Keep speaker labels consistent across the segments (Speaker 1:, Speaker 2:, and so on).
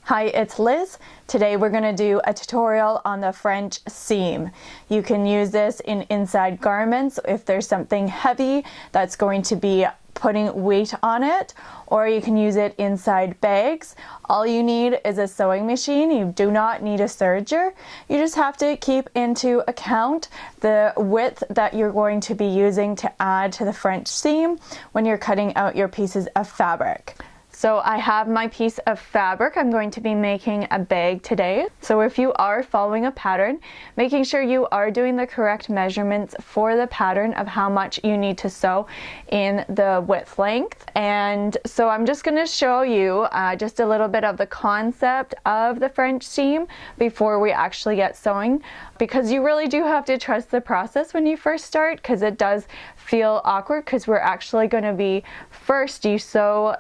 Speaker 1: Hi, it's Liz. Today we're going to do a tutorial on the French seam. You can use this in inside garments if there's something heavy that's going to be putting weight on it, or you can use it inside bags. All you need is a sewing machine. You do not need a serger. You just have to keep into account the width that you're going to be using to add to the French seam when you're cutting out your pieces of fabric. So I have my piece of fabric. I'm going to be making a bag today. So if you are following a pattern, making sure you are doing the correct measurements for the pattern of how much you need to sew in the width length. And so I'm just going to show you just a little bit of the concept of the French seam before we actually get sewing, because you really do have to trust the process when you first start, because it does feel awkward, because we're actually going to be, first you sew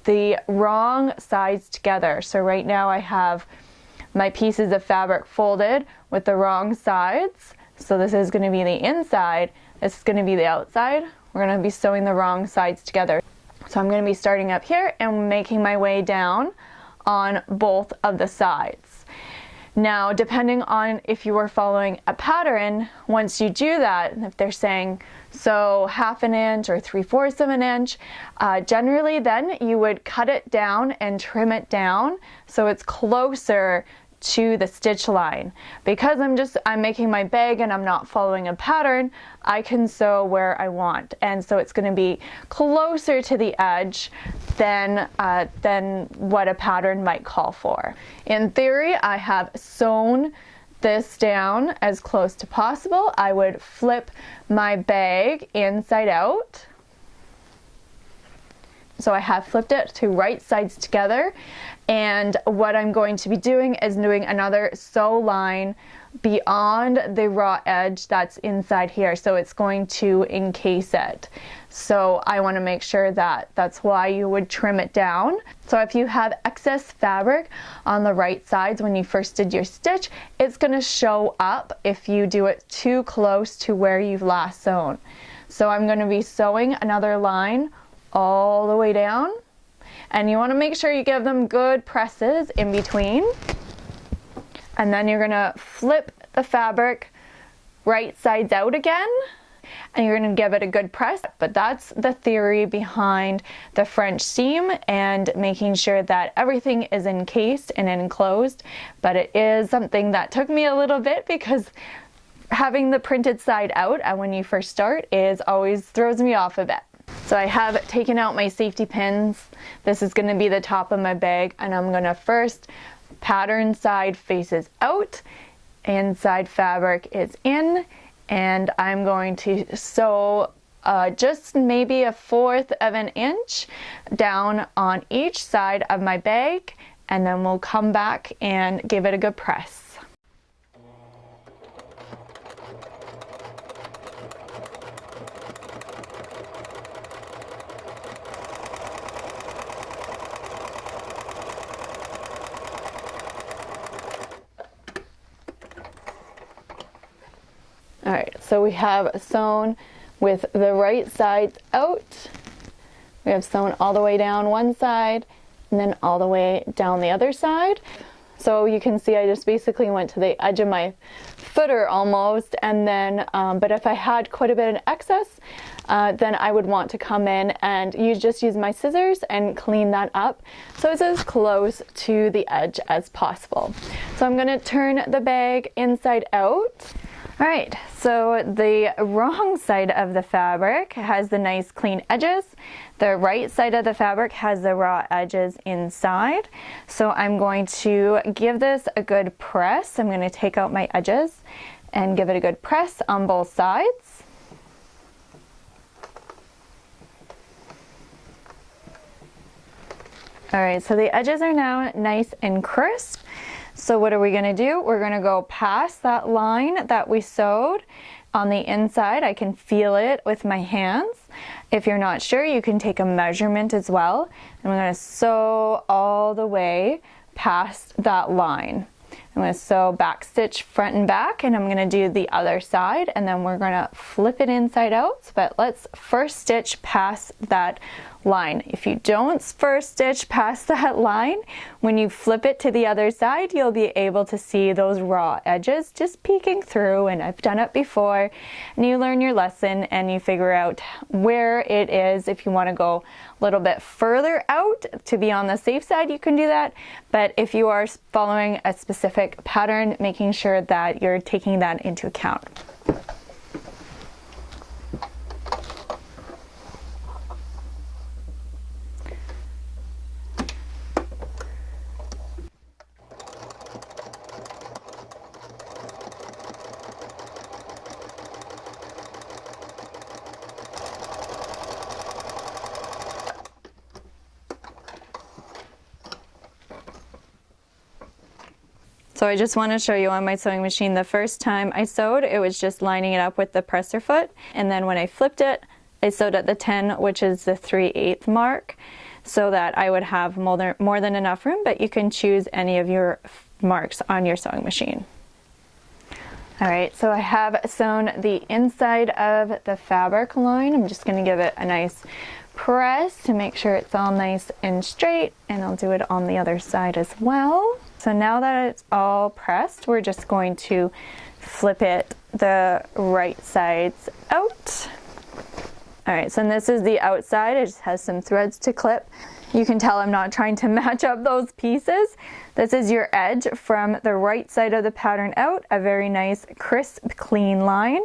Speaker 1: the wrong sides together. So right now I have my pieces of fabric folded with the wrong sides. So this is going to be the inside, this is going to be the outside. We're going to be sewing the wrong sides together. So I'm going to be starting up here and making my way down on both of the sides. Now, depending on if you are following a pattern, once you do that, if they're saying so 1/2 inch or 3/4 of an inch, generally then you would cut it down and trim it down so it's closer to the stitch line. Because I'm making my bag and I'm not following a pattern, I can sew where I want, and so it's going to be closer to the edge than what a pattern might call for. In theory, I have sewn this down as close to possible. I would flip my bag inside out. So I have flipped it to right sides together, and what I'm going to be doing is doing another sew line beyond the raw edge that's inside here, so it's going to encase it. So I want to make sure that's why you would trim it down. So if you have excess fabric on the right sides when you first did your stitch, it's going to show up if you do it too close to where you've last sewn. So I'm going to be sewing another line all the way down, and you want to make sure you give them good presses in between, and then you're going to flip the fabric right sides out again, and you're going to give it a good press. But that's the theory behind the French seam, and making sure that everything is encased and enclosed. But it is something that took me a little bit, because having the printed side out when you first start always throws me off a bit. So I have taken out my safety pins. This is going to be the top of my bag, and I'm going to first pattern side faces out, inside fabric is in, and I'm going to sew just maybe 1/4 of an inch down on each side of my bag, and then we'll come back and give it a good press. Alright, so we have sewn with the right sides out. We have sewn all the way down one side and then all the way down the other side. So you can see I just basically went to the edge of my footer almost, and then but if I had quite a bit of excess, then I would want to come in and just use my scissors and clean that up so it's as close to the edge as possible. So I'm going to turn the bag inside out. Alright, so the wrong side of the fabric has the nice clean edges. The right side of the fabric has the raw edges inside. So I'm going to give this a good press. I'm going to take out my edges and give it a good press on both sides. Alright, so the edges are now nice and crisp. So what are we going to do? We're going to go past that line that we sewed on the inside. I can feel it with my hands. If you're not sure, you can take a measurement as well. And we're going to sew all the way past that line. I'm going to sew back stitch front and back, and I'm going to do the other side, and then we're going to flip it inside out. But let's first stitch past that line. If you don't first stitch past that line, when you flip it to the other side, you'll be able to see those raw edges just peeking through, and I've done it before. And you learn your lesson and you figure out where it is. If you want to go a little bit further out to be on the safe side, you can do that. But if you are following a specific pattern, making sure that you're taking that into account. So I just want to show you on my sewing machine, the first time I sewed, it was just lining it up with the presser foot. And then when I flipped it, I sewed at the 10, which is the 3/8 mark, so that I would have more than enough room, but you can choose any of your marks on your sewing machine. All right, so I have sewn the inside of the fabric line. I'm just going to give it a nice press to make sure it's all nice and straight, and I'll do it on the other side as well. So now that it's all pressed, we're just going to flip it the right sides out. All right, so this is the outside. It just has some threads to clip. You can tell I'm not trying to match up those pieces. This is your edge from the right side of the pattern out, a very nice, crisp, clean line.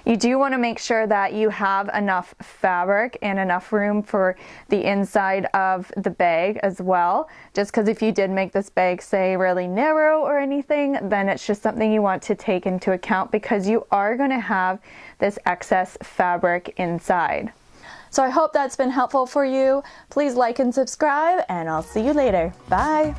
Speaker 1: You do want to make sure that you have enough fabric and enough room for the inside of the bag as well. Just because if you did make this bag, say, really narrow or anything, then it's just something you want to take into account, because you are going to have this excess fabric inside. So I hope that's been helpful for you. Please like and subscribe, and I'll see you later. Bye.